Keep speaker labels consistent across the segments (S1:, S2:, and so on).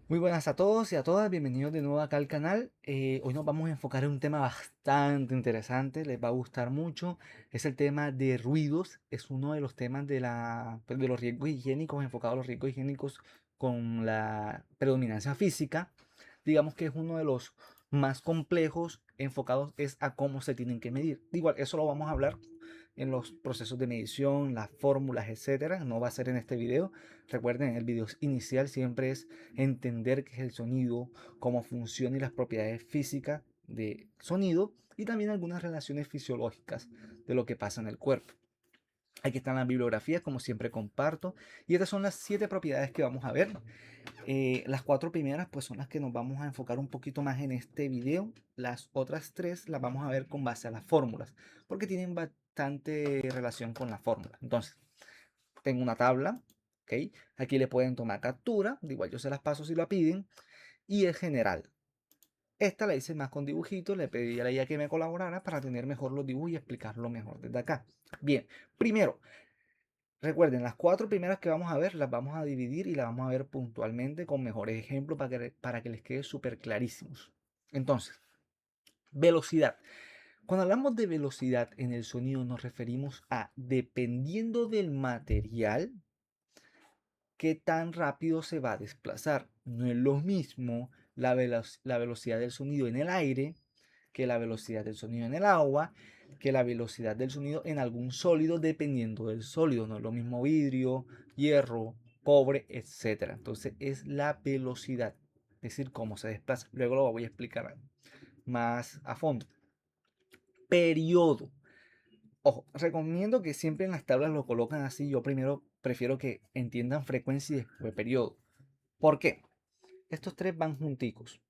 S1: Muy buenas a todos y a todas, bienvenidos de nuevo acá al canal. Hoy nos vamos a enfocar en un tema bastante interesante, les va a gustar mucho. Es el tema de ruidos, es uno de los temas de los riesgos higiénicos, enfocado a los riesgos higiénicos con la predominancia física. Digamos que es uno de los más complejos, enfocados es a cómo se tienen que medir. Igual, eso lo vamos a hablar en los procesos de medición, las fórmulas, etcétera. No va a ser en este video. Recuerden, el video inicial siempre es entender qué es el sonido, cómo funciona y las propiedades físicas de sonido y también algunas relaciones fisiológicas de lo que pasa en el cuerpo. Aquí están las bibliografías, como siempre comparto, y estas son las 7 propiedades que vamos a ver. Las 4 primeras pues son las que nos vamos a enfocar un poquito más en este video. Las otras 3 las vamos a ver con base a las fórmulas, porque tienen bastante relación con la fórmula. Entonces, tengo una tabla, ¿ok? Aquí le pueden tomar captura, igual yo se las paso si la piden, y es general. Esta la hice más con dibujitos, le pedí a ella que me colaborara para tener mejor los dibujos y explicarlo mejor desde acá. Bien, primero, recuerden, las 4 primeras que vamos a ver las vamos a dividir y las vamos a ver puntualmente con mejores ejemplos para que les quede súper clarísimos. Entonces, velocidad. Cuando hablamos de velocidad en el sonido nos referimos a, dependiendo del material, qué tan rápido se va a desplazar. No es lo mismo la velocidad del sonido en el aire que la velocidad del sonido en el agua, que la velocidad del sonido en algún sólido, dependiendo del sólido. No es lo mismo vidrio, hierro, cobre, etcétera. Entonces es la velocidad, es decir, cómo se desplaza. Luego lo voy a explicar más a fondo. Periodo. Ojo, recomiendo que siempre en las tablas lo colocan así. Yo primero prefiero que entiendan frecuencia y después periodo. ¿Por qué? Estos tres van junticos.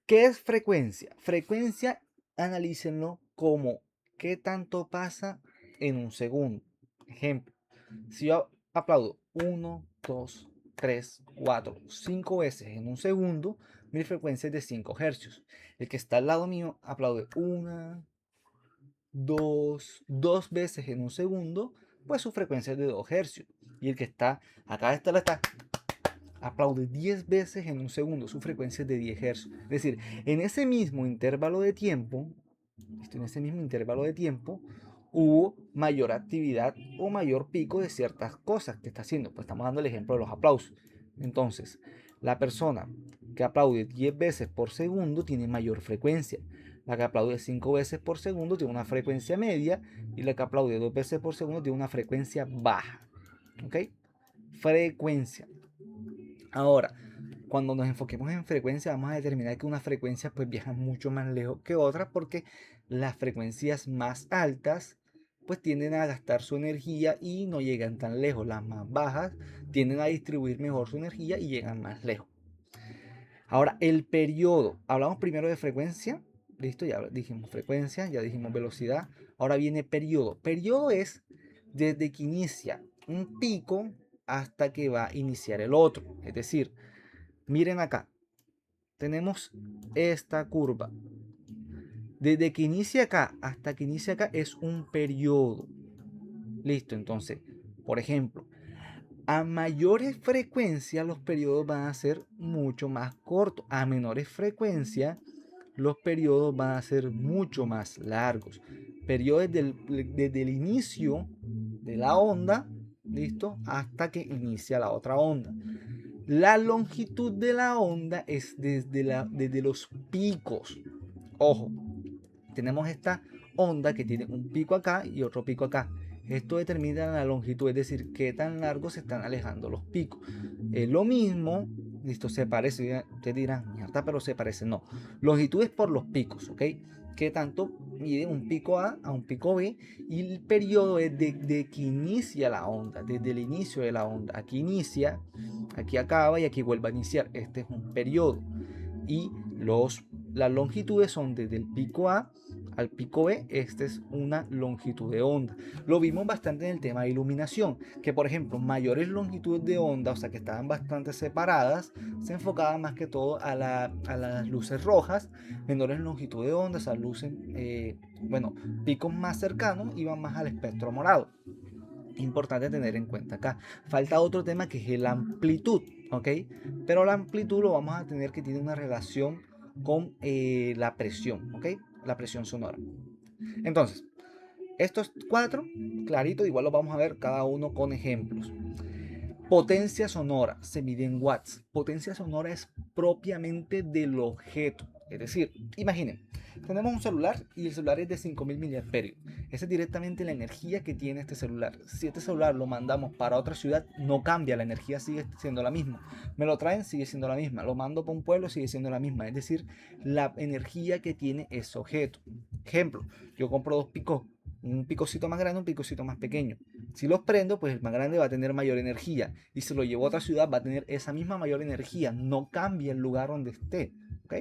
S1: ¿Qué es frecuencia? Frecuencia, analícenlo como qué tanto pasa en un segundo. Ejemplo, si yo aplaudo 1, 2, 3, 4, 5 veces en un segundo, mi frecuencia es de 5 hercios. El que está al lado mío aplaude 1, 2 veces en un segundo, pues su frecuencia es de 2 hercios. Y el que está acá está aplaude 10 veces en un segundo, su frecuencia es de 10 Hz. Es decir, en ese mismo intervalo de tiempo, hubo mayor actividad o mayor pico de ciertas cosas que está haciendo. Pues estamos dando el ejemplo de los aplausos. Entonces, la persona que aplaude 10 veces por segundo tiene mayor frecuencia. La que aplaude 5 veces por segundo tiene una frecuencia media y la que aplaude 2 veces por segundo tiene una frecuencia baja. ¿Ok? Frecuencia. Ahora, cuando nos enfoquemos en frecuencia, vamos a determinar que unas frecuencias pues viajan mucho más lejos que otras porque las frecuencias más altas pues tienden a gastar su energía y no llegan tan lejos. Las más bajas tienden a distribuir mejor su energía y llegan más lejos. Ahora, el periodo. Hablamos primero de frecuencia. Listo, ya dijimos frecuencia, ya dijimos velocidad. Ahora viene periodo. Periodo es desde que inicia un pico hasta que va a iniciar el otro. Es decir, miren acá, tenemos esta curva. Desde que inicia acá hasta que inicia acá es un periodo. Listo, entonces, por ejemplo, a mayores frecuencias los periodos van a ser mucho más cortos. A menores frecuencias los periodos van a ser mucho más largos. Periodos desde el inicio de la onda, listo, hasta que inicia la otra onda. La longitud de la onda es desde los picos. Ojo, tenemos esta onda que tiene un pico acá y otro pico acá. Esto determina la longitud, es decir, qué tan largos se están alejando los picos. Es lo mismo, listo, se parece. Ustedes dirán, mierda, pero se parece. No, longitud es por los picos, ¿ok? ¿Qué tanto mide un pico A un pico B? Y el periodo es de que inicia la onda, desde el inicio de la onda. Aquí inicia, aquí acaba y aquí vuelve a iniciar. Este es un periodo. Y las longitudes son desde el pico A al pico B. Esta es una longitud de onda. Lo vimos bastante en el tema de iluminación, que por ejemplo mayores longitudes de onda, o sea que estaban bastante separadas, se enfocaban más que todo a las luces rojas. Menores longitudes de onda, esas luces, bueno, picos más cercanos iban más al espectro morado. Importante tener en cuenta acá. Falta otro tema que es la amplitud. ¿ok? Pero la amplitud lo vamos a tener que tiene una relación con la presión, ¿ok? La presión sonora. Entonces, estos cuatro, clarito, igual los vamos a ver cada uno con ejemplos. Potencia sonora se mide en watts. Potencia sonora es propiamente del objeto. Es decir, imaginen, tenemos un celular y el celular es de 5000 miliamperios. Esa es directamente la energía que tiene este celular. Si este celular lo mandamos para otra ciudad, no cambia, la energía sigue siendo la misma. Me lo traen, sigue siendo la misma. Lo mando para un pueblo, sigue siendo la misma. Es decir, la energía que tiene ese objeto. Ejemplo, yo compro dos picos, un picocito más grande, un picocito más pequeño. Si los prendo, pues el más grande va a tener mayor energía. Y si lo llevo a otra ciudad, va a tener esa misma mayor energía. No cambia el lugar donde esté. ¿Ok?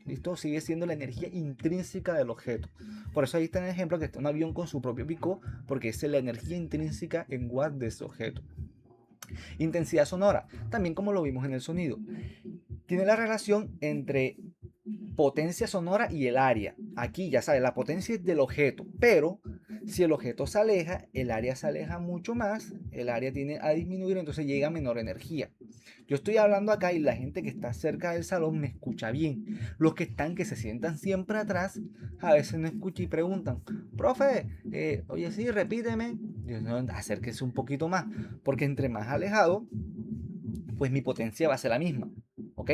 S1: ¿Listo? Sigue siendo la energía intrínseca del objeto. Por eso ahí está el ejemplo que está un avión con su propio pico, porque esa es la energía intrínseca en watts de ese objeto. Intensidad sonora, también como lo vimos en el sonido. Tiene la relación entre potencia sonora y el área. Aquí ya sabes, la potencia es del objeto, pero si el objeto se aleja, el área se aleja mucho más, el área tiene a disminuir, entonces llega a menor energía. Yo estoy hablando acá y la gente que está cerca del salón me escucha bien. Los que se sientan siempre atrás, a veces no escuchan y preguntan, profe, oye, sí, repíteme. Yo, no, acérquese un poquito más, porque entre más alejado, pues mi potencia va a ser la misma, ¿ok?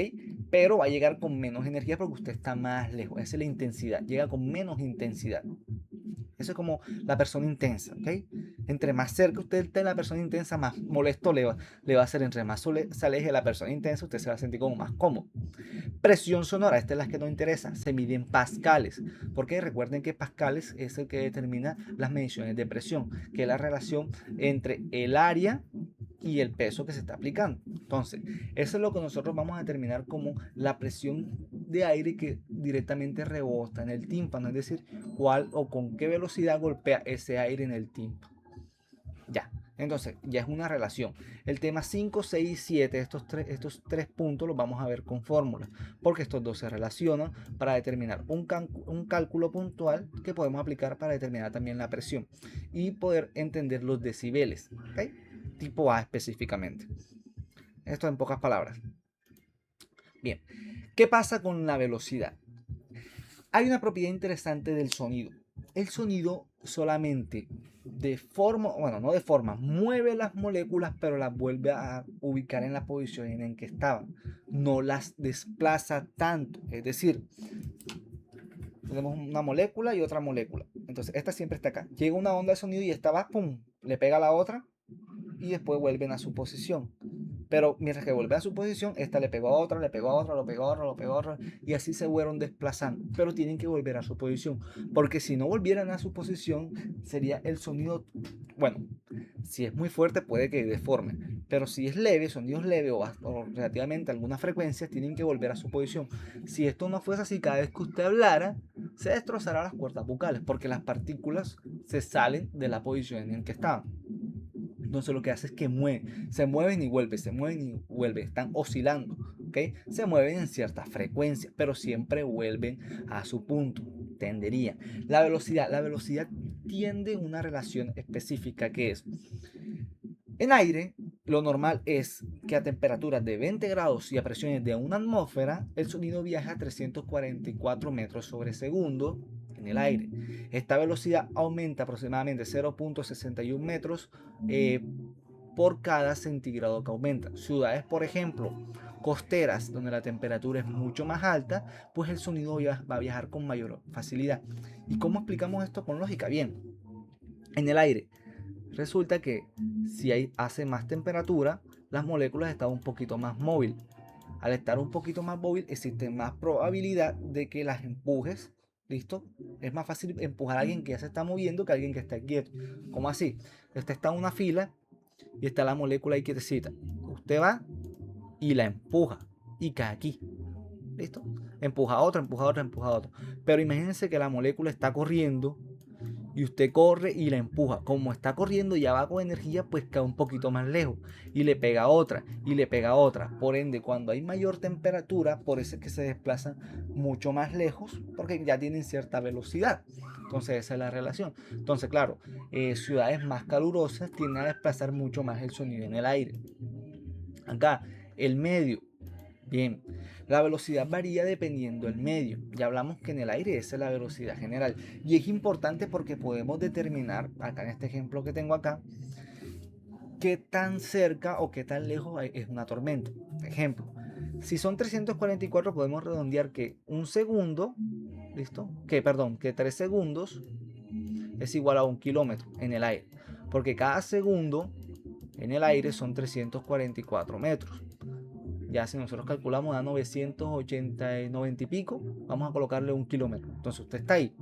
S1: Pero va a llegar con menos energía porque usted está más lejos. Esa es la intensidad, llega con menos intensidad. Eso es como la persona intensa, ¿ok? Entre más cerca usted esté de la persona intensa, más molesto le va a hacer. Entre más se aleje de la persona intensa, usted se va a sentir como más cómodo. Presión sonora, esta es la que nos interesa, se mide en pascales, porque recuerden que pascales es el que determina las mediciones de presión, que es la relación entre el área y el peso que se está aplicando. Entonces, eso es lo que nosotros vamos a determinar como la presión de aire que directamente rebota en el tímpano, es decir, cuál o con qué velocidad golpea ese aire en el tímpano. Ya, entonces ya es una relación. El tema 5, 6 y 7, estos tres puntos los vamos a ver con fórmulas, porque estos dos se relacionan para determinar un cálculo puntual que podemos aplicar para determinar también la presión y poder entender los decibeles, ¿ok? Tipo A específicamente. Esto en pocas palabras. Bien, ¿qué pasa con la velocidad? Hay una propiedad interesante del sonido. El sonido solamente bueno, no deforma, mueve las moléculas, pero las vuelve a ubicar en la posición en que estaban. No las desplaza tanto. Es decir, tenemos una molécula y otra molécula. Entonces, esta siempre está acá. Llega una onda de sonido y esta va, pum, le pega a la otra y después vuelven a su posición. Pero mientras que vuelve a su posición, esta le pegó a otra, le pegó a otra, lo pegó a otra, lo pegó a otra, y así se fueron desplazando. Pero tienen que volver a su posición, porque si no volvieran a su posición, sería el sonido, bueno, si es muy fuerte puede que deforme, pero si es leve, sonidos leves o relativamente algunas frecuencias, tienen que volver a su posición. Si esto no fuese así, cada vez que usted hablara, se destrozará las cuerdas vocales, porque las partículas se salen de la posición en que estaban. Entonces lo que hace es que se mueven y vuelven, se mueven y vuelven, están oscilando, ¿ok? Se mueven en ciertas frecuencias, pero siempre vuelven a su punto, tendería. La velocidad tiende una relación específica que es, en aire, lo normal es que a temperaturas de 20 grados y a presiones de una atmósfera, el sonido viaja a 344 metros sobre segundo en el aire. Esta velocidad aumenta aproximadamente 0.61 metros por cada centígrado que aumenta. Ciudades, por ejemplo, costeras, donde la temperatura es mucho más alta, pues el sonido va a viajar con mayor facilidad. ¿Y cómo explicamos esto con lógica? Bien, en el aire resulta que si hace más temperatura, las moléculas están un poquito más móviles. Al estar un poquito más móvil, existe más probabilidad de que las empujes. ¿Listo? Es más fácil empujar a alguien que ya se está moviendo que a alguien que está quieto. ¿Cómo así? Usted está en una fila y está la molécula ahí quietecita. Usted va y la empuja y cae aquí. ¿Listo? Empuja a otra, empuja a otra, empuja a otra. Pero imagínense que la molécula está corriendo y usted corre y la empuja. Como está corriendo y ya va con energía, pues cae un poquito más lejos y le pega a otra y le pega a otra. Por ende, cuando hay mayor temperatura, por eso es que se desplazan mucho más lejos porque ya tienen cierta velocidad. Entonces esa es la relación. Entonces, claro, ciudades más calurosas tienden a desplazar mucho más el sonido en el aire. Acá El medio. Bien, la velocidad varía dependiendo del medio. Ya hablamos que en el aire esa es la velocidad general. Y es importante porque podemos determinar, acá en este ejemplo que tengo acá, qué tan cerca o qué tan lejos es una tormenta. Ejemplo, si son 344 podemos redondear que un segundo, ¿listo? Que 3 segundos es igual a 1 kilómetro en el aire. Porque cada segundo en el aire son 344 metros. Ya si nosotros calculamos a 980, 90 y pico, vamos a colocarle 1 kilómetro. Entonces usted está ahí.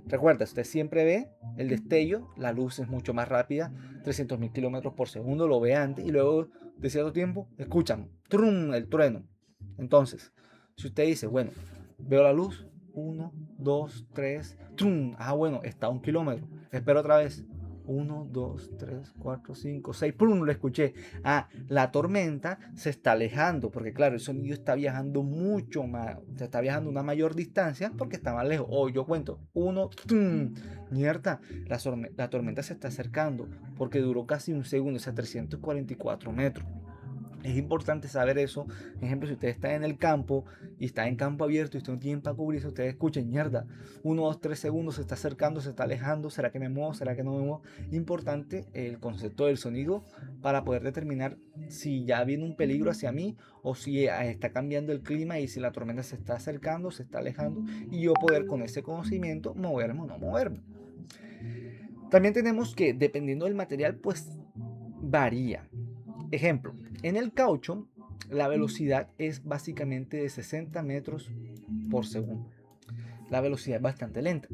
S1: Recuerda, usted siempre ve el destello, la luz es mucho más rápida, 300.000 kilómetros por segundo, lo ve antes y luego de cierto tiempo escuchan ¡trum! El trueno. Entonces, si usted dice, bueno, veo la luz, 1, 2, 3, ¡trum! Ah, bueno, está a 1 kilómetro. Espero otra vez. 1, 2, 3, 4, 5, 6, ¡pum! Lo escuché. Ah, la tormenta se está alejando, porque claro, el sonido está viajando mucho más, se está viajando una mayor distancia porque está más lejos. O yo cuento, 1, mierda, la tormenta se está acercando porque duró casi un segundo, o sea, 344 metros. Es importante saber eso. Por ejemplo, si usted está en el campo y está en campo abierto y usted no tiene para cubrirse, ustedes escuchen, mierda, 1, 2, 3 segundos se está acercando, se está alejando, ¿será que me muevo? ¿Será que no me muevo? Importante el concepto del sonido para poder determinar si ya viene un peligro hacia mí o si está cambiando el clima y si la tormenta se está acercando, se está alejando y yo poder con ese conocimiento moverme o no moverme. También tenemos que, dependiendo del material, pues varía. Ejemplo, en el caucho la velocidad es básicamente de 60 metros por segundo. La velocidad es bastante lenta.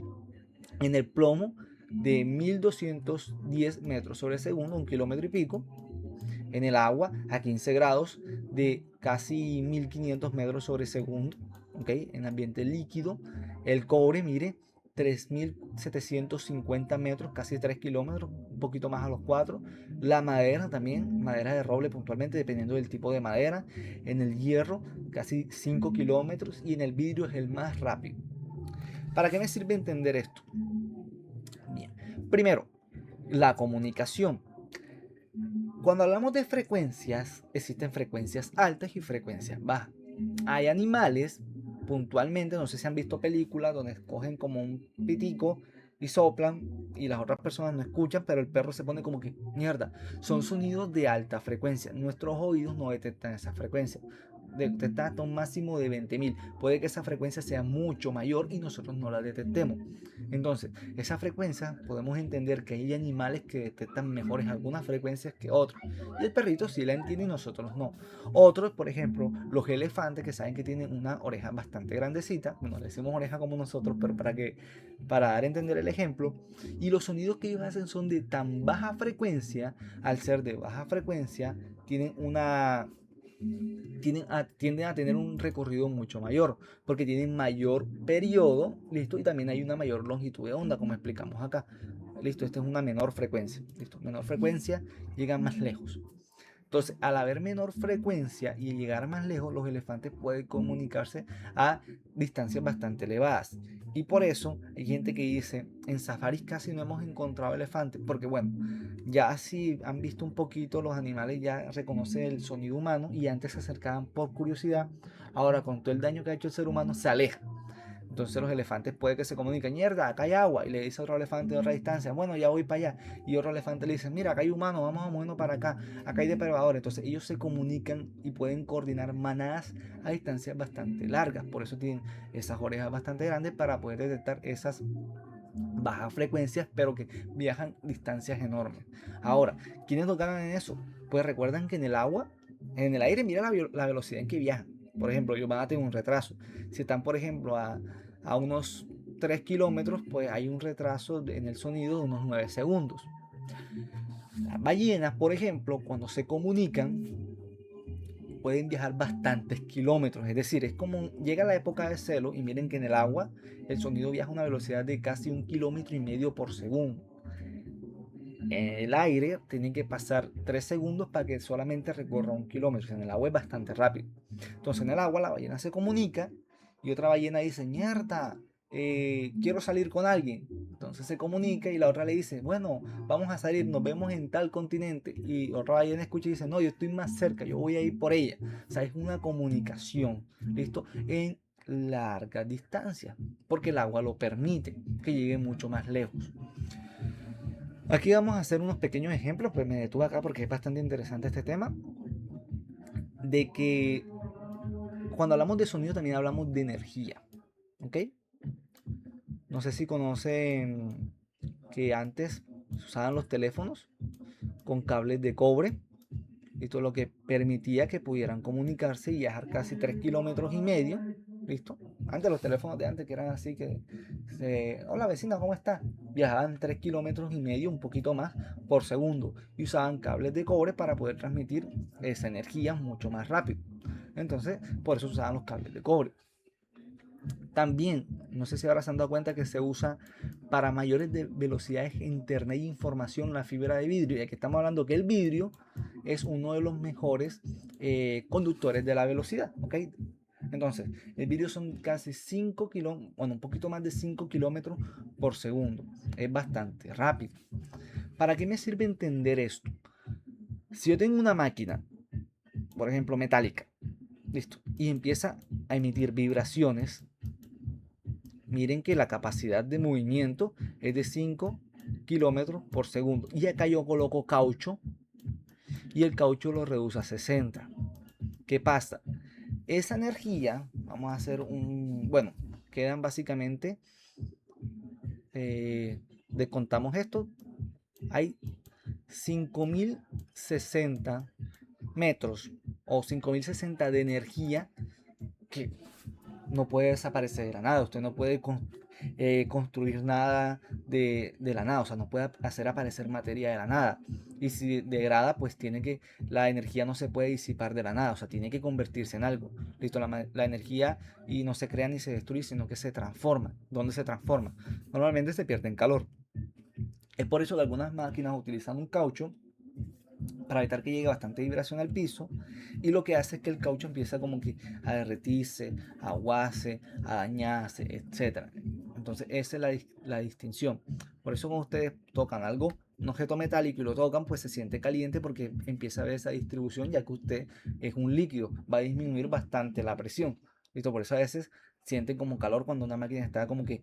S1: En el plomo de 1210 metros sobre segundo, 1 kilómetro y pico. En el agua a 15 grados de casi 1500 metros sobre segundo. ¿Okay? En ambiente líquido. El cobre, mire, 3750 metros, casi 3 kilómetros, un poquito más a los 4. La madera también, madera de roble puntualmente, dependiendo del tipo de madera. En el hierro, casi 5 kilómetros. Y en el vidrio es el más rápido. ¿Para qué me sirve entender esto? Bien. Primero, la comunicación. Cuando hablamos de frecuencias, existen frecuencias altas y frecuencias bajas. Hay animales, puntualmente, no sé si han visto películas donde cogen como un pitico y soplan y las otras personas no escuchan, pero el perro se pone como que, mierda, son sonidos de alta frecuencia. Nuestros oídos no detectan esa frecuencia. Detectan hasta un máximo de 20.000. Puede que esa frecuencia sea mucho mayor y nosotros no la detectemos. Entonces, esa frecuencia podemos entender que hay animales que detectan mejores algunas frecuencias que otros. Y el perrito sí la entiende y nosotros no. Otros, por ejemplo, los elefantes que saben que tienen una oreja bastante grandecita, bueno, le decimos oreja como nosotros, pero para dar a entender el ejemplo, y los sonidos que ellos hacen son de tan baja frecuencia, al ser de baja frecuencia, tienden a tener un recorrido mucho mayor, porque tienen mayor periodo, listo, y también hay una mayor longitud de onda, como explicamos acá. Listo, esta es una menor frecuencia, listo, menor frecuencia, llegan más lejos. Entonces, al haber menor frecuencia y llegar más lejos, los elefantes pueden comunicarse a distancias bastante elevadas. Y por eso hay gente que dice, en safaris casi no hemos encontrado elefantes, porque bueno, ya si han visto un poquito los animales ya reconocen el sonido humano y antes se acercaban por curiosidad, ahora con todo el daño que ha hecho el ser humano se alejan. Entonces los elefantes puede que se comuniquen, mierda, acá hay agua. Y le dice a otro elefante de otra distancia, bueno, ya voy para allá. Y otro elefante le dice, mira, acá hay humanos, vamos a movernos para acá. Acá hay depredadores. Entonces ellos se comunican y pueden coordinar manadas a distancias bastante largas. Por eso tienen esas orejas bastante grandes para poder detectar esas bajas frecuencias, pero que viajan distancias enormes. Ahora, ¿quiénes nos ganan en eso? Pues recuerdan que en el agua, en el aire, mira la velocidad en que viajan. Por ejemplo, ellos van a tener un retraso. Si están, por ejemplo, a unos 3 kilómetros, pues hay un retraso en el sonido de unos 9 segundos. Las ballenas, por ejemplo, cuando se comunican, pueden viajar bastantes kilómetros. Es decir, es como llega la época de celo y miren que en el agua el sonido viaja a una velocidad de casi 1,5 kilómetros por segundo. En el aire tienen que pasar 3 segundos para que solamente recorra 1 kilómetro. En el agua es bastante rápido. Entonces en el agua la ballena se comunica y otra ballena dice, mierda, quiero salir con alguien. Entonces se comunica y la otra le dice, bueno, vamos a salir, nos vemos en tal continente. Y otra ballena escucha y dice, no, yo estoy más cerca, yo voy a ir por ella. O sea, es una comunicación, ¿listo? En larga distancia, porque el agua lo permite, que llegue mucho más lejos. Aquí vamos a hacer unos pequeños ejemplos, pues me detuve acá porque es bastante interesante este tema, de que cuando hablamos de sonido también hablamos de energía, ¿ok? No sé si conocen que antes se usaban los teléfonos con cables de cobre. Esto es lo que permitía que pudieran comunicarse y viajar casi 3,5 kilómetros. ¿Listo? Antes los teléfonos de antes que eran así que hola vecina, ¿cómo está? Viajaban 3,5 kilómetros, un poquito más por segundo. Y usaban cables de cobre para poder transmitir esa energía mucho más rápido. Entonces, por eso usaban los cables de cobre. También, no sé si ahora se han dado cuenta que se usa para mayores velocidades en internet e información la fibra de vidrio. Y aquí estamos hablando que el vidrio es uno de los mejores conductores de la velocidad. ¿Ok? Entonces, el vidrio son casi 5 kilómetros, bueno, un poquito más de 5 kilómetros por segundo. Es bastante rápido. ¿Para qué me sirve entender esto? Si yo tengo una máquina, por ejemplo, metálica, listo, y empieza a emitir vibraciones, miren que la capacidad de movimiento es de 5 kilómetros por segundo. Y acá yo coloco caucho y el caucho lo reduce a 60. ¿Qué pasa? Esa energía, vamos a hacer bueno, quedan básicamente, descontamos esto, hay 5060 metros o 5060 de energía que no puede desaparecer de la nada. Usted no puede construir nada de la nada, o sea, no puede hacer aparecer materia de la nada. Y si degrada, pues la energía no se puede disipar de la nada, o sea, tiene que convertirse en algo. Listo, la energía y no se crea ni se destruye, sino que se transforma. ¿Dónde se transforma? Normalmente se pierde en calor. Es por eso que algunas máquinas utilizan un caucho para evitar que llegue bastante vibración al piso, y lo que hace es que el caucho empieza como que a derretirse, a aguarse, a dañarse, etcétera. Entonces esa es la distinción. Por eso cuando ustedes tocan algo, un objeto metálico y lo tocan, pues se siente caliente porque empieza a ver esa distribución, ya que usted es un líquido, va a disminuir bastante la presión. ¿Listo? Por eso a veces sienten como calor cuando una máquina está como que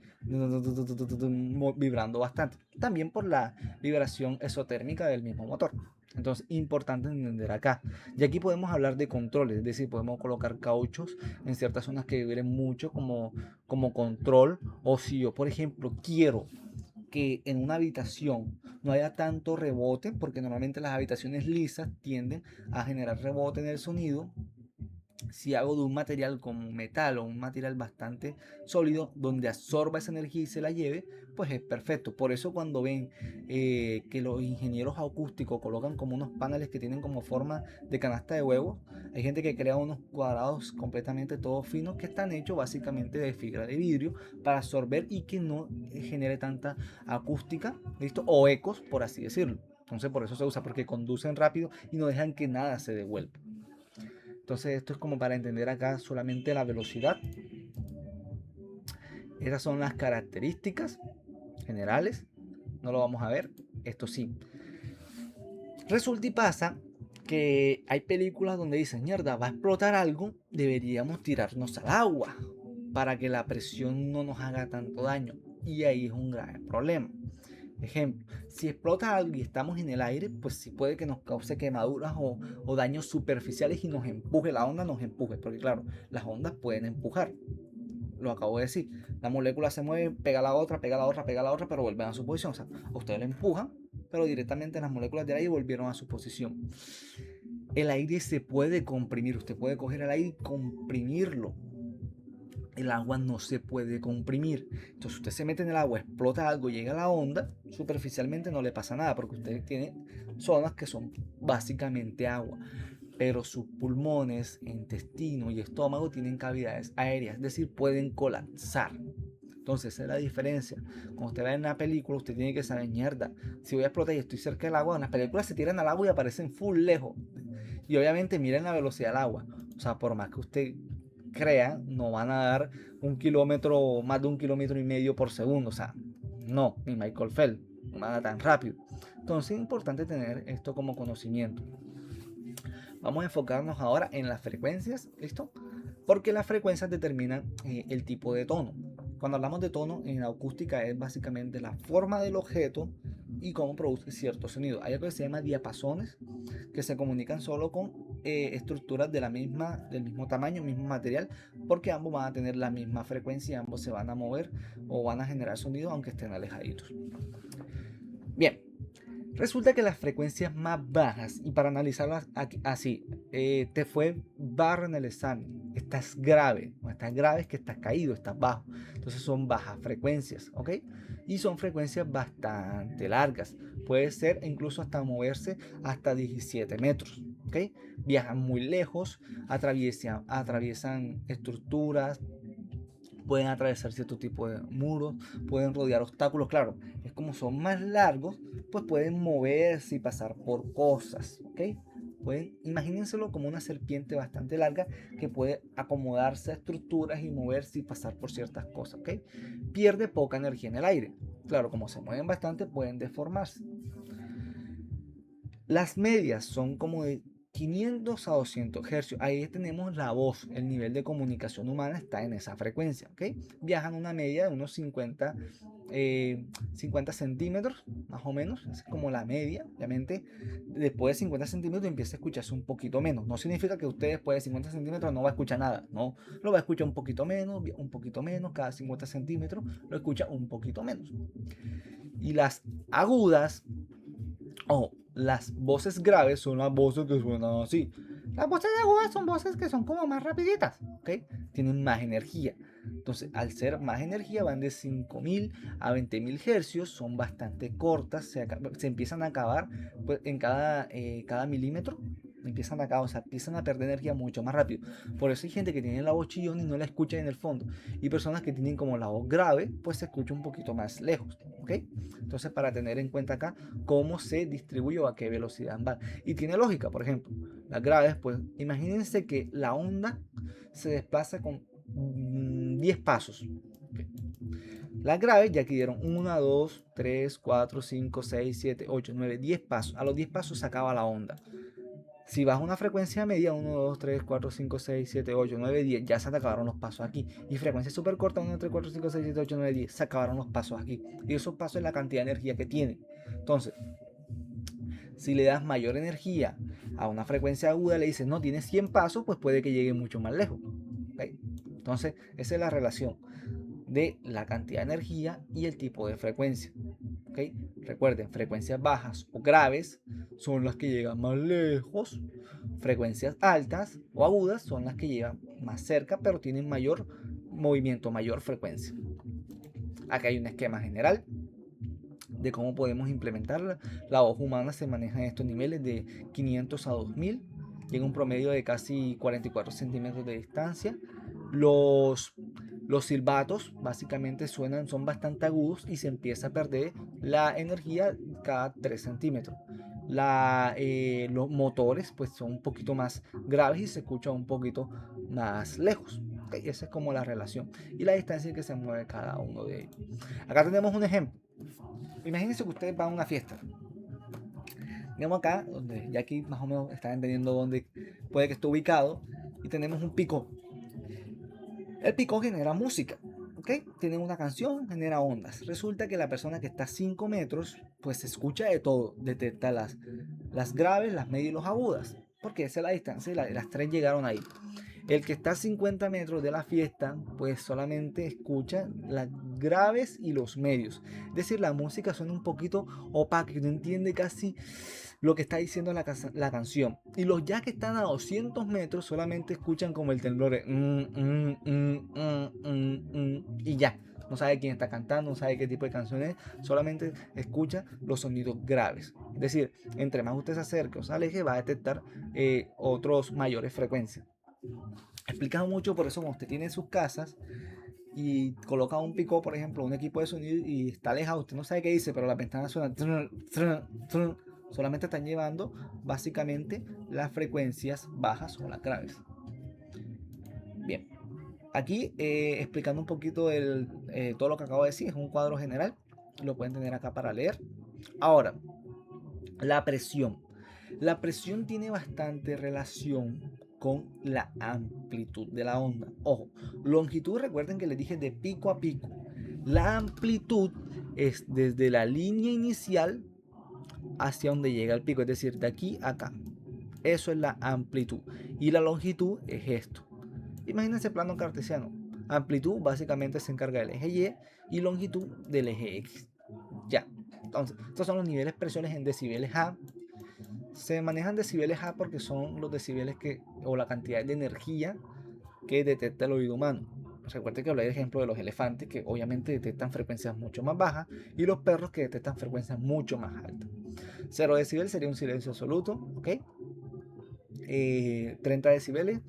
S1: vibrando bastante. También por la vibración exotérmica del mismo motor. Entonces, importante entender acá. Y aquí podemos hablar de controles, es decir, podemos colocar cauchos en ciertas zonas que vibren mucho como control. O si yo, por ejemplo, quiero que en una habitación no haya tanto rebote, porque normalmente las habitaciones lisas tienden a generar rebote en el sonido. Si hago de un material como metal o un material bastante sólido donde absorba esa energía y se la lleve, pues es perfecto. Por eso cuando ven que los ingenieros acústicos colocan como unos paneles que tienen como forma de canasta de huevos, hay gente que crea unos cuadrados completamente todos finos que están hechos básicamente de fibra de vidrio para absorber y que no genere tanta acústica, ¿listo? O ecos, por así decirlo. Entonces por eso se usa, porque conducen rápido y no dejan que nada se devuelva. Entonces esto es como para entender acá solamente la velocidad. Esas son las características generales. No lo vamos a ver. Esto sí. Resulta y pasa que hay películas donde dicen, mierda, va a explotar algo, deberíamos tirarnos al agua para que la presión no nos haga tanto daño. Y ahí es un grave problema. Ejemplo, si explota algo y estamos en el aire, pues sí puede que nos cause quemaduras o daños superficiales y nos empuje, la onda nos empuje, porque claro, las ondas pueden empujar. Lo acabo de decir, la molécula se mueve, pega a la otra, pega a la otra, pega a la otra, pero vuelven a su posición. O sea, a ustedes lo empujan, pero directamente las moléculas del aire volvieron a su posición. El aire se puede comprimir, usted puede coger el aire y comprimirlo. El agua no se puede comprimir. Entonces usted se mete en el agua, explota algo, llega a la onda, superficialmente no le pasa nada porque usted tiene zonas que son básicamente agua. Pero sus pulmones, intestino y estómago tienen cavidades aéreas, es decir, pueden colapsar. Entonces esa es la diferencia. Cuando usted va en una película, usted tiene que saber, mierda, si voy a explotar y estoy cerca del agua, en las películas se tiran al agua y aparecen full lejos. Y obviamente miren la velocidad del agua. O sea, por más que usted crean, no van a dar un kilómetro, más de 1,5 kilómetros por segundo. O sea, no, ni Michael Phelps, no nada tan rápido. Entonces es importante tener esto como conocimiento. Vamos a enfocarnos ahora en las frecuencias, ¿listo? Porque las frecuencias determinan el tipo de tono. Cuando hablamos de tono en acústica es básicamente la forma del objeto y cómo produce cierto sonido. Hay algo que se llama diapasones que se comunican solo con estructuras del mismo tamaño, mismo material, porque ambos van a tener la misma frecuencia, ambos se van a mover o van a generar sonido aunque estén alejaditos. Bien, resulta que las frecuencias más bajas, y para analizarlas así, te fue barro en el examen, estás grave, no estás grave es que estás caído, estás bajo, entonces son bajas frecuencias, ¿ok? Y son frecuencias bastante largas, puede ser incluso hasta moverse hasta 17 metros, ¿ok? Viajan muy lejos, atraviesan estructuras, pueden atravesar cierto tipo de muros, pueden rodear obstáculos, claro, es como son más largos, pues pueden moverse y pasar por cosas, ¿ok? Imagínenselo como una serpiente bastante larga que puede acomodarse a estructuras y moverse y pasar por ciertas cosas, ¿ok? Pierde poca energía en el aire, claro, como se mueven bastante pueden deformarse. Las medias son como de 500 a 200 hercios. Ahí tenemos la voz, el nivel de comunicación humana está en esa frecuencia, ¿ok? Viajan una media de unos 50 centímetros, más o menos, es como la media. Obviamente, después de 50 centímetros empieza a escucharse un poquito menos. No significa que usted después de 50 centímetros no va a escuchar nada, no, lo va a escuchar un poquito menos, cada 50 centímetros lo escucha un poquito menos. Y las agudas o las voces graves son las voces que suenan así. Las voces agudas son voces que son como más rapiditas, ¿ok? Tienen más energía. Entonces, al ser más energía, van de 5.000 a 20.000 hercios, son bastante cortas, se empiezan a acabar pues, en cada milímetro. Empiezan a, o sea, empiezan a perder energía mucho más rápido. Por eso hay gente que tiene la voz chillona y no la escucha en el fondo. Y personas que tienen como la voz grave, pues se escucha un poquito más lejos, ¿ok? Entonces, para tener en cuenta acá cómo se distribuye o a qué velocidad van. Y tiene lógica, por ejemplo, las graves, pues imagínense que la onda se desplaza con 10 pasos. Okay. Las graves ya que dieron 1, 2, 3, 4, 5, 6, 7, 8, 9, 10 pasos. A los 10 pasos se acaba la onda. Si vas a una frecuencia media, 1, 2, 3, 4, 5, 6, 7, 8, 9, 10, ya se te acabaron los pasos aquí. Y frecuencia súper corta, 1, 2, 3, 4, 5, 6, 7, 8, 9, 10, se acabaron los pasos aquí. Y esos pasos es la cantidad de energía que tienen. Entonces, si le das mayor energía a una frecuencia aguda, le dices, no, tienes 100 pasos, pues puede que llegue mucho más lejos. ¿Okay? Entonces, esa es la relación de la cantidad de energía y el tipo de frecuencia. ¿Okay? Recuerden, frecuencias bajas o graves son las que llegan más lejos. Frecuencias altas o agudas son las que llegan más cerca, pero tienen mayor movimiento, mayor frecuencia. Acá hay un esquema general de cómo podemos implementarla. La voz humana se maneja en estos niveles de 500 a 2000, llega un promedio de casi 44 centímetros de distancia. Los, los silbatos básicamente son bastante agudos y se empieza a perder la energía cada 3 centímetros. Los motores pues son un poquito más graves y se escucha un poquito más lejos. Okay, esa es como la relación y la distancia en que se mueve cada uno de ellos. Acá tenemos un ejemplo. Imagínense que ustedes van a una fiesta. Digamos acá, donde ya aquí más o menos están entendiendo dónde puede que esté ubicado, y tenemos un picó. El picó genera música, ¿ok? Tienen una canción, genera ondas. Resulta que la persona que está a 5 metros, pues escucha de todo, detecta las graves, las medias y los agudas, porque esa es la distancia y las tres llegaron ahí. El que está a 50 metros de la fiesta, pues solamente escucha las graves y los medios. Es decir, la música suena un poquito opaca, que no entiende casi lo que está diciendo la canción. Y los ya que están a 200 metros solamente escuchan como el temblor de y ya. No sabe quién está cantando, no sabe qué tipo de canción es, solamente escucha los sonidos graves. Es decir, entre más usted se acerque o se aleje, va a detectar otros mayores frecuencias. Explica mucho por eso cuando usted tiene sus casas y coloca un picó, por ejemplo, un equipo de sonido y está alejado, usted no sabe qué dice, pero las ventanas suenan, solamente están llevando básicamente las frecuencias bajas o las graves. Bien, Aquí explicando un poquito todo lo que acabo de decir, es un cuadro general, lo pueden tener acá para leer. Ahora, la presión. La presión tiene bastante relación con la amplitud de la onda. Ojo, longitud, recuerden que les dije de pico a pico. La amplitud es desde la línea inicial hacia donde llega el pico, es decir, de aquí a acá. Eso es la amplitud. Y la longitud es esto. Imagínense plano cartesiano. Amplitud básicamente se encarga del eje Y longitud del eje X. Ya. Entonces, estos son los niveles de presiones en decibeles A. Se manejan decibeles A porque son los decibeles o la cantidad de energía que detecta el oído humano. Recuerden que hablé de ejemplo de los elefantes que obviamente detectan frecuencias mucho más bajas y los perros que detectan frecuencias mucho más altas. 0 decibel sería un silencio absoluto, ¿ok? 30 decibeles,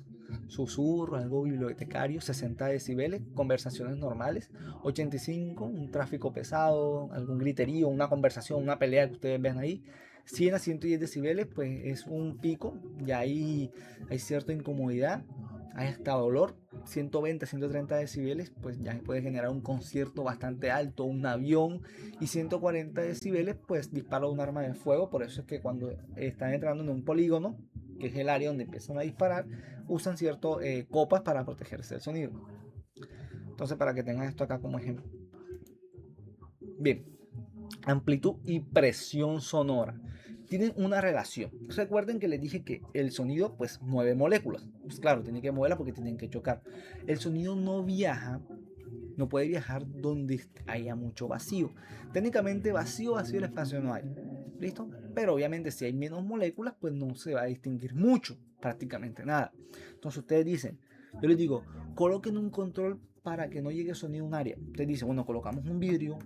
S1: susurro, algo bibliotecario. 60 decibeles, conversaciones normales. 85, un tráfico pesado, algún griterío, una conversación, una pelea que ustedes ven ahí. 100 a 110 decibeles, pues es un pico, y ahí hay cierta incomodidad, hay hasta dolor. 120 a 130 decibeles, pues ya puede generar un concierto bastante alto, un avión. Y 140 decibeles, pues dispara un arma de fuego. Por eso es que cuando están entrando en un polígono, que es el área donde empiezan a disparar, usan ciertas copas para protegerse del sonido. Entonces, para que tengan esto acá como ejemplo. Bien, amplitud y presión sonora tienen una relación. Recuerden que les dije que el sonido pues mueve moléculas. Pues claro, tiene que moverlas porque tienen que chocar. El sonido no puede viajar donde haya mucho vacío. Técnicamente vacío el espacio no hay. ¿Listo? Pero obviamente si hay menos moléculas, pues no se va a distinguir mucho, prácticamente nada. Entonces ustedes dicen, yo les digo, coloquen un control para que no llegue sonido a un área. Ustedes dicen, bueno, colocamos un vidrio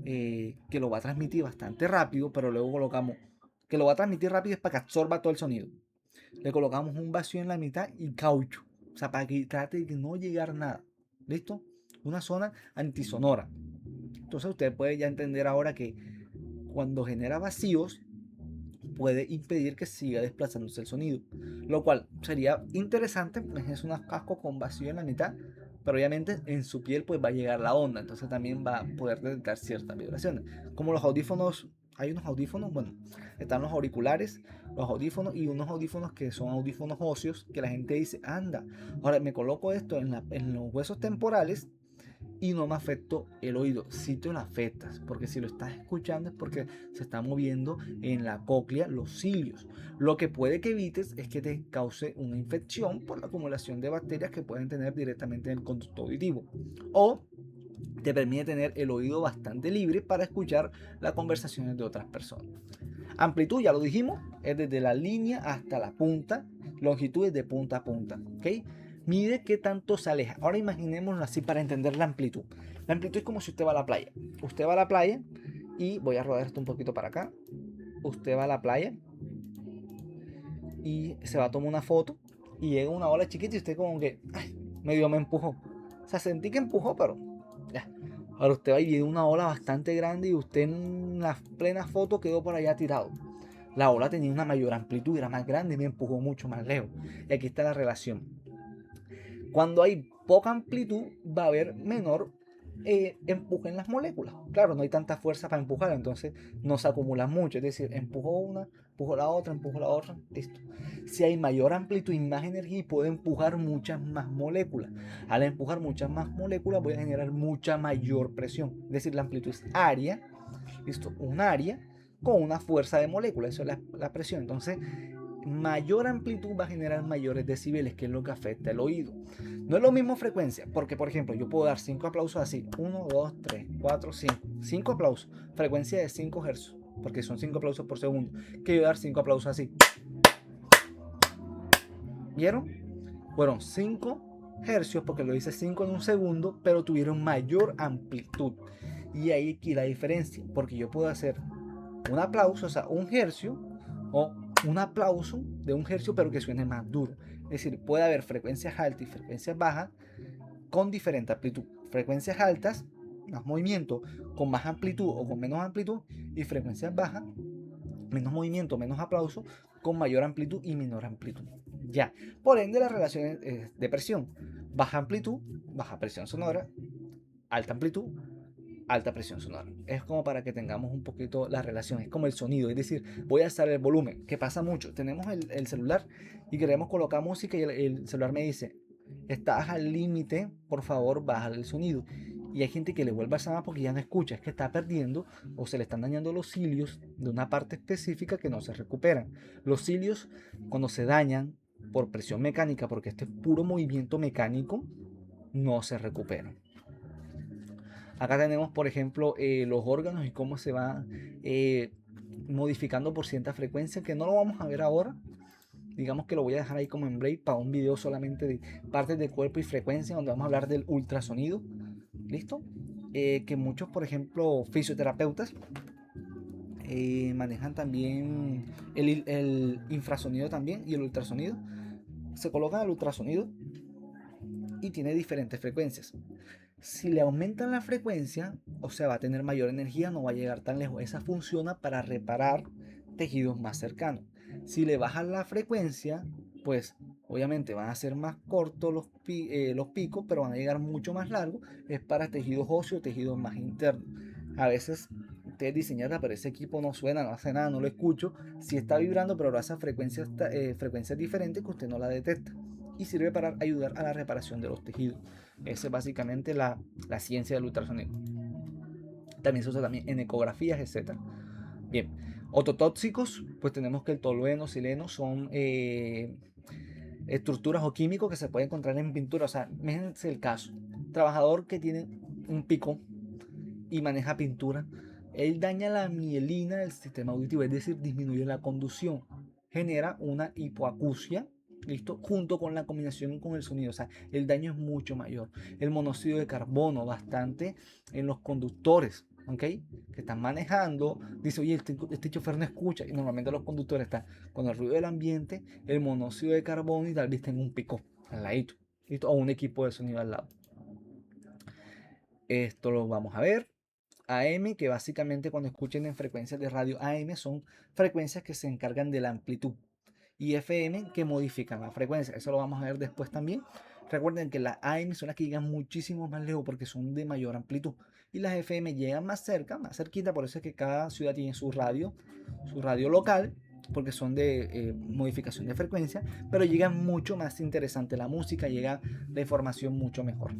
S1: que lo va a transmitir bastante rápido, pero luego colocamos que lo va a transmitir rápido es para que absorba todo el sonido. Le colocamos un vacío en la mitad y caucho, o sea, para que trate de no llegar nada. ¿Listo? Una zona antisonora. Entonces usted puede ya entender ahora que cuando genera vacíos puede impedir que siga desplazándose el sonido, lo cual sería interesante. Pues es un casco con vacío en la mitad, pero obviamente en su piel pues va a llegar la onda, entonces también va a poder detectar ciertas vibraciones. Como los audífonos, hay unos audífonos, bueno, están los audífonos y unos audífonos que son audífonos óseos, que la gente dice, anda, ahora me coloco esto en los huesos temporales y no me afectó el oído. Si te lo afectas, porque si lo estás escuchando es porque se está moviendo en la cóclea los cilios. Lo que puede que evites es que te cause una infección por la acumulación de bacterias que pueden tener directamente en el conducto auditivo. O te permite tener el oído bastante libre para escuchar las conversaciones de otras personas. Amplitud, ya lo dijimos, es desde la línea hasta la punta. Longitud es de punta a punta. ¿Ok? Mide qué tanto se aleja. Ahora imaginémoslo así para entender la amplitud. La amplitud es como si usted va a la playa. Usted va a la playa y voy a rodar esto un poquito para acá. Usted va a la playa y se va a tomar una foto y llega una ola chiquita y usted como que medio me empujó. O sea, sentí que empujó, pero ya. Ahora usted va y viene una ola bastante grande y usted en la plena foto quedó por allá tirado. La ola tenía una mayor amplitud, era más grande y me empujó mucho más lejos. Y aquí está la relación. Cuando hay poca amplitud, va a haber menor empuje en las moléculas. Claro, no hay tanta fuerza para empujar, entonces no se acumula mucho. Es decir, empujo una, empujo la otra, listo. Si hay mayor amplitud y más energía, puedo empujar muchas más moléculas. Al empujar muchas más moléculas, voy a generar mucha mayor presión. Es decir, la amplitud es área, listo, un área con una fuerza de moléculas, eso es la presión. Entonces, mayor amplitud va a generar mayores decibeles, que es lo que afecta el oído. No es lo mismo frecuencia, porque por ejemplo, yo puedo dar 5 aplausos así: 1, 2, 3, 4, 5. 5 aplausos, frecuencia de 5 Hz, porque son 5 aplausos por segundo. Que yo dar 5 aplausos así. ¿Vieron? Fueron 5 hercios porque lo hice 5 en un segundo, pero tuvieron mayor amplitud. Y ahí aquí la diferencia, porque yo puedo hacer un aplauso, o sea, un hercio, o un aplauso de un hercio, pero que suene más duro. Es decir, puede haber frecuencias altas y frecuencias bajas con diferente amplitud. Frecuencias altas, más movimiento, con más amplitud o con menos amplitud, y frecuencias bajas, menos movimiento, menos aplauso, con mayor amplitud y menor amplitud. Ya, por ende, las relaciones de presión. baja amplitud, baja presión sonora, alta amplitud, alta presión sonora. Es como para que tengamos un poquito la relación, es como el sonido, es decir, voy a alzar el volumen, que pasa mucho. Tenemos el celular y queremos colocar música y el celular me dice, estás al límite, por favor, baja el sonido. Y hay gente que le vuelve a llamar porque ya no escucha, es que está perdiendo o se le están dañando los cilios de una parte específica que no se recuperan. Los cilios, cuando se dañan por presión mecánica, porque este es puro movimiento mecánico, no se recuperan. Acá tenemos, por ejemplo, los órganos y cómo se va eh, modificando por cierta frecuencia, que no lo vamos a ver ahora. Digamos que lo voy a dejar ahí como en break para un video solamente de partes del cuerpo y frecuencia, donde vamos a hablar del ultrasonido. ¿Listo? Que muchos, por ejemplo, fisioterapeutas manejan también el infrasonido también y el ultrasonido. Se colocan el ultrasonido y tiene diferentes frecuencias. Si le aumentan la frecuencia, o sea, va a tener mayor energía, no va a llegar tan lejos. Esa funciona para reparar tejidos más cercanos. Si le bajan la frecuencia, pues obviamente van a ser más cortos los picos, pero van a llegar mucho más largos. Es para tejidos óseos, tejidos más internos. A veces ustedes dicen, pero ese equipo no suena, no hace nada, no lo escucho. Si está vibrando, pero lo hace a frecuencias diferentes que usted no la detecta. Y sirve para ayudar a la reparación de los tejidos. Esa es básicamente la ciencia del ultrasonido. También se usa también en ecografías, etc. Bien, ototóxicos, pues tenemos que el tolueno, sileno son estructuras o químicos que se pueden encontrar en pintura. O sea, imagínense el caso. Trabajador que tiene un pico y maneja pintura, él daña la mielina del sistema auditivo, es decir, disminuye la conducción, genera una hipoacusia. ¿Listo? Junto con la combinación con el sonido, o sea, el daño es mucho mayor. El monóxido de carbono, bastante en los conductores, ¿ok? Que están manejando, dice, oye, este chofer no escucha, y normalmente los conductores están con el ruido del ambiente, el monóxido de carbono y tal vez tengan un pico al ladito, ¿listo? O un equipo de sonido al lado. Esto lo vamos a ver. AM, que básicamente cuando escuchen en frecuencias de radio AM son frecuencias que se encargan de la amplitud. Y FM que modifican la frecuencia. Eso lo vamos a ver después también. Recuerden que las AM son las que llegan muchísimo más lejos porque son de mayor amplitud. Y las FM llegan más cerca, más cerquita. Por eso es que cada ciudad tiene su radio local, porque son de modificación de frecuencia. Pero llegan mucho más interesante la música, llega la información mucho mejor.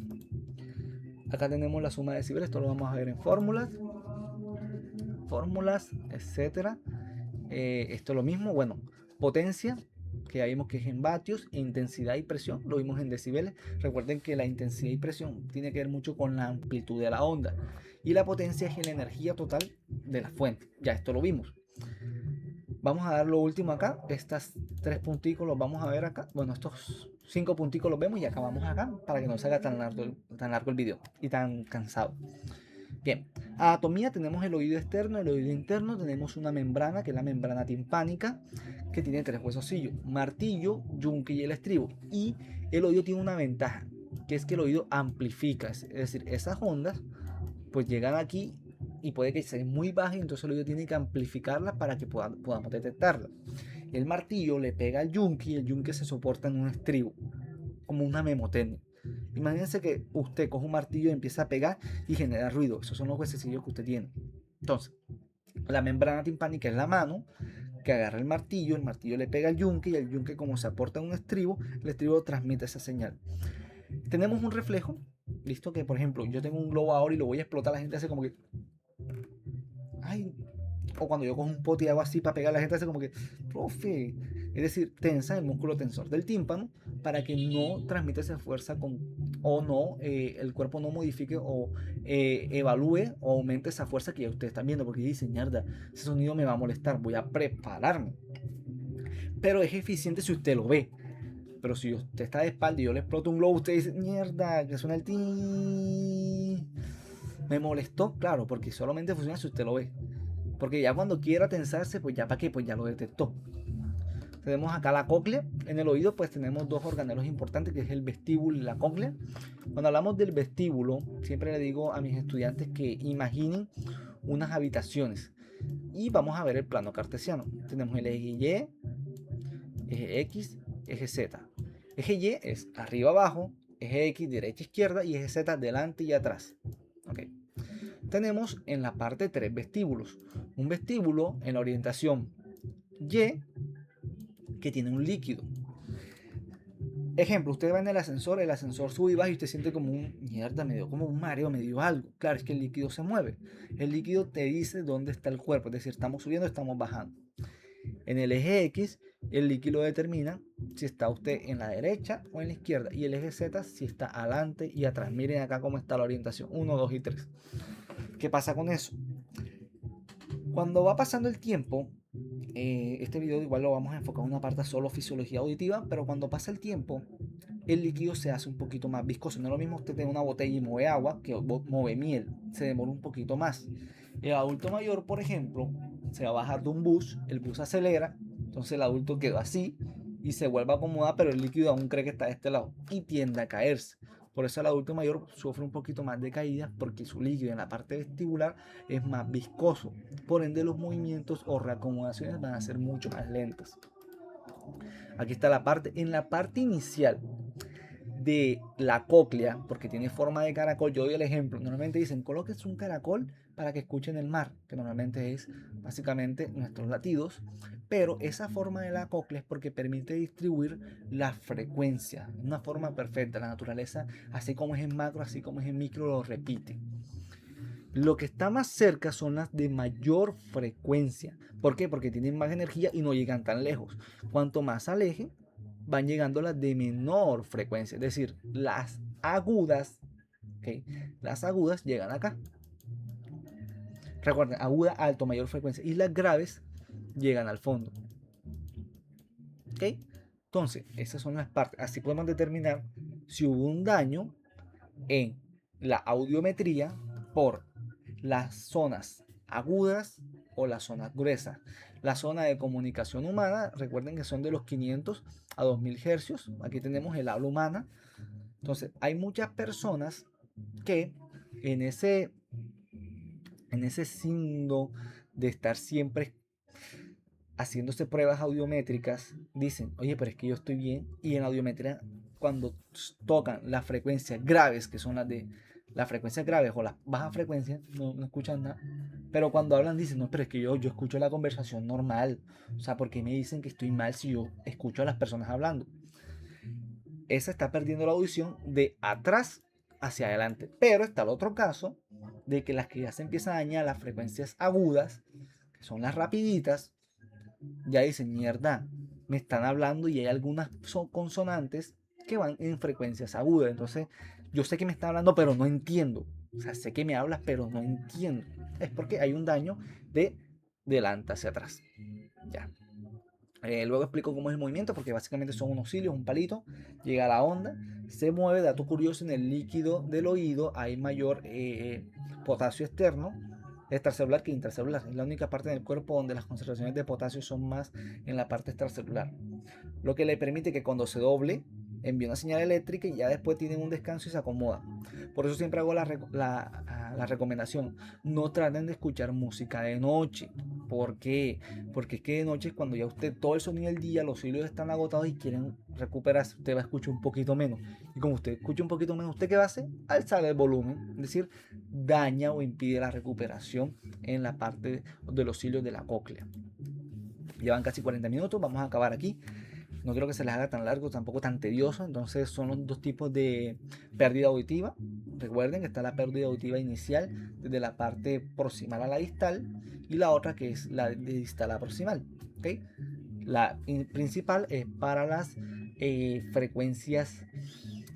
S1: Acá tenemos la suma de decibeles, esto lo vamos a ver en fórmulas, etcétera. Esto es lo mismo, bueno, potencia, que ya vimos que es en vatios, intensidad y presión, lo vimos en decibeles. Recuerden que la intensidad y presión tiene que ver mucho con la amplitud de la onda. Y la potencia es la energía total de la fuente. Ya esto lo vimos. Vamos a dar lo último acá. Estas 3 punticos los vamos a ver acá. Bueno, estos 5 punticos los vemos y acabamos acá para que no se haga tan largo el video y tan cansado. Bien, anatomía tenemos el oído externo, el oído interno, tenemos una membrana que es la membrana timpánica que tiene 3 huesosillos, martillo, yunque y el estribo. Y el oído tiene una ventaja, que es que el oído amplifica, es decir, esas ondas pues llegan aquí y puede que sea muy baja y entonces el oído tiene que amplificarla para que podamos detectarla. El martillo le pega al yunque y el yunque se soporta en un estribo, como una memotecnia. Imagínense que usted coge un martillo y empieza a pegar y genera ruido. Esos son los huesecillos que usted tiene. Entonces, la membrana timpánica es la mano que agarra el martillo le pega al yunque y el yunque, como se aporta en un estribo, el estribo transmite esa señal. Tenemos un reflejo, listo, que por ejemplo yo tengo un globo ahora y lo voy a explotar, la gente hace como que, ay, o cuando yo cojo un pote y hago así para pegar, la gente hace como que, profe, es decir, tensa el músculo tensor del tímpano para que no transmita esa fuerza o no, el cuerpo no modifique o evalúe o aumente esa fuerza que ya ustedes están viendo, porque dicen, mierda, ese sonido me va a molestar, voy a prepararme. Pero es eficiente si usted lo ve. Pero si usted está de espalda y yo le exploto un globo, usted dice, mierda, que suena el ti. Me molestó, claro, porque solamente funciona si usted lo ve. Porque ya cuando quiera tensarse, pues ya para qué, pues ya lo detectó. Tenemos acá la cóclea. En el oído pues tenemos 2 organelos importantes, que es el vestíbulo y la cóclea. Cuando hablamos del vestíbulo, siempre le digo a mis estudiantes que imaginen unas habitaciones. Y vamos a ver el plano cartesiano. Tenemos el eje Y, eje X, eje Z. Eje Y es arriba abajo, eje X derecha, izquierda y eje Z delante y atrás. ¿Okay? Tenemos en la parte 3 vestíbulos. Un vestíbulo en la orientación Y que tiene un líquido. Ejemplo, usted va en el ascensor sube y baja y usted siente como mierda, me dio como un mareo, me dio algo. Claro, es que el líquido se mueve. El líquido te dice dónde está el cuerpo, es decir, estamos subiendo, estamos bajando. En el eje X, el líquido determina si está usted en la derecha o en la izquierda. Y el eje Z si está adelante y atrás. Miren acá cómo está la orientación. 1, 2 y 3. ¿Qué pasa con eso? Cuando va pasando el tiempo, este video igual lo vamos a enfocar en una parte solo fisiología auditiva, pero cuando pasa el tiempo, el líquido se hace un poquito más viscoso. No es lo mismo usted tener una botella y mueve agua que mueve miel. Se demora un poquito más. El adulto mayor, por ejemplo, se va a bajar de un bus, el bus acelera, entonces el adulto quedó así y se vuelve a acomodar, pero el líquido aún cree que está de este lado y tiende a caerse. Por eso el adulto mayor sufre un poquito más de caídas porque su líquido en la parte vestibular es más viscoso. Por ende, los movimientos o reacomodaciones van a ser mucho más lentas. Aquí está la parte, en la parte inicial de la cóclea, porque tiene forma de caracol. Yo doy el ejemplo. Normalmente dicen, colóquese un caracol para que escuchen el mar, que normalmente es básicamente nuestros latidos. Pero esa forma de la cóclea es porque permite distribuir la frecuencia. Una forma perfecta. La naturaleza, así como es en macro, así como es en micro, lo repite. Lo que está más cerca son las de mayor frecuencia. ¿Por qué? Porque tienen más energía y no llegan tan lejos. Cuanto más alejen, van llegando las de menor frecuencia. Es decir, las agudas, ¿okay? Las agudas llegan acá. Recuerden, aguda, alto, mayor frecuencia. Y las graves llegan al fondo. ¿Ok? Entonces, esas son las partes. Así podemos determinar si hubo un daño en la audiometría por las zonas agudas o las zonas gruesas. La zona de comunicación humana, recuerden que son de los 500 a 2000 hercios. Aquí tenemos el habla humana. Entonces, hay muchas personas que en ese signo de estar siempre haciéndose pruebas audiométricas, dicen, oye, pero es que yo estoy bien. Y en la audiometría, cuando tocan las frecuencias graves, que son las frecuencias graves o las bajas frecuencias, no escuchan nada. Pero cuando hablan dicen, no, pero es que yo escucho la conversación normal. O sea, ¿por qué me dicen que estoy mal si yo escucho a las personas hablando? Esa está perdiendo la audición de atrás hacia adelante. Pero está el otro caso de que las que ya se empiezan a dañar las frecuencias agudas, que son las rapiditas, ya dicen, mierda, me están hablando y hay algunas consonantes que van en frecuencias agudas. Entonces, yo sé que me está hablando, pero no entiendo. O sea, sé que me hablas, pero no entiendo. Es porque hay un daño de delante hacia atrás. Ya. Luego explico cómo es el movimiento, porque básicamente son unos cilios, un palito, llega a la onda, se mueve, dato curioso, en el líquido del oído hay mayor potasio externo, extracelular que intracelular. Es la única parte del cuerpo donde las concentraciones de potasio son más en la parte extracelular, lo que le permite que cuando se doble envíe una señal eléctrica y ya después tienen un descanso y se acomoda. Por eso siempre hago la recomendación, no traten de escuchar música de noche. ¿Por qué? Porque es que de noche cuando ya usted todo el sonido del día, los hilos están agotados y quieren recuperarse, usted va a escuchar un poquito menos. Y como usted escucha un poquito menos, ¿usted qué va a hacer? Alzar el volumen, es decir, daña o impide la recuperación en la parte de los hilos de la cóclea. Llevan casi 40 minutos, vamos a acabar aquí. No quiero que se les haga tan largo, tampoco tan tedioso. Entonces son los dos tipos de pérdida auditiva. Recuerden que está la pérdida auditiva inicial desde la parte proximal a la distal y la otra que es la de distal a proximal. ¿Okay? La principal es para las frecuencias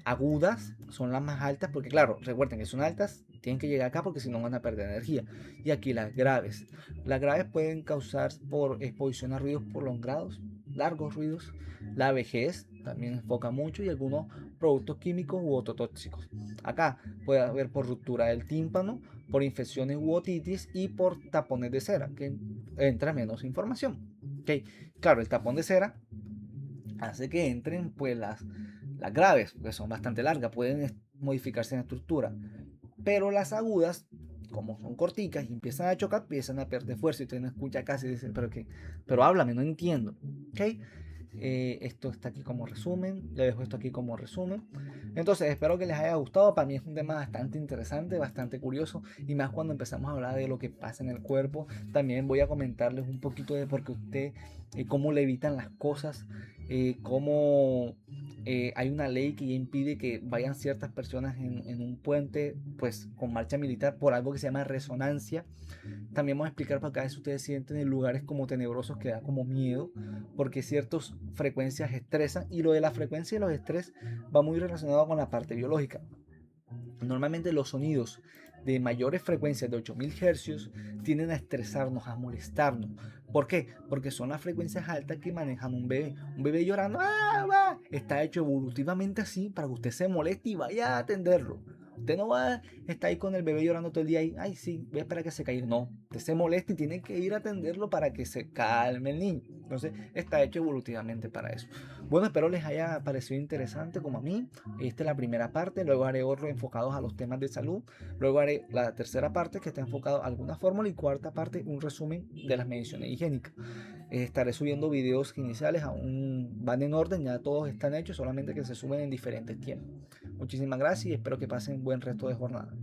S1: agudas, son las más altas porque claro, recuerden que son altas, tienen que llegar acá porque si no van a perder energía. Y aquí las graves. Las graves pueden causar por exposición a ruidos prolongados, largos ruidos. La vejez también enfoca mucho y algunos productos químicos u ototóxicos. Acá puede haber por ruptura del tímpano, por infecciones u otitis y por tapones de cera, que entra menos información. Okay. Claro, el tapón de cera hace que entren pues las graves, que son bastante largas, pueden modificarse en estructura. Pero las agudas, como son corticas y empiezan a chocar, empiezan a perder fuerza y usted no escucha casi, dice, pero háblame, no entiendo. ¿Okay? Esto está aquí como resumen, le dejo esto aquí como resumen. Entonces espero que les haya gustado. Para mí es un tema bastante interesante, bastante curioso, y más cuando empezamos a hablar de lo que pasa en el cuerpo. También voy a comentarles un poquito de por qué usted, cómo le evitan las cosas, cómo hay una ley que ya impide que vayan ciertas personas en un puente pues con marcha militar por algo que se llama resonancia. También vamos a explicar para cada vez ustedes sienten en lugares como tenebrosos que da como miedo, porque ciertas frecuencias estresan, y lo de la frecuencia y los estrés va muy relacionado con la parte biológica. Normalmente los sonidos de mayores frecuencias de 8000 Hz tienden a estresarnos, a molestarnos. ¿Por qué? Porque son las frecuencias altas que manejan un bebé. Un bebé llorando, ¡ah, va! Está hecho evolutivamente así para que usted se moleste y vaya a atenderlo. Usted no va a estar ahí con el bebé llorando todo el día y, ay, sí, voy a esperar a que se caiga. No, usted se molesta y tiene que ir a atenderlo para que se calme el niño. Entonces, está hecho evolutivamente para eso. Bueno, espero les haya parecido interesante como a mí. Esta es la primera parte, luego haré otro enfocados a los temas de salud, luego haré la tercera parte que está enfocado a alguna fórmula, y cuarta parte un resumen de las mediciones higiénicas. Estaré subiendo videos iniciales, aún van en orden, ya todos están hechos, solamente que se suben en diferentes tiempos. Muchísimas gracias y espero que pasen buen resto de jornada.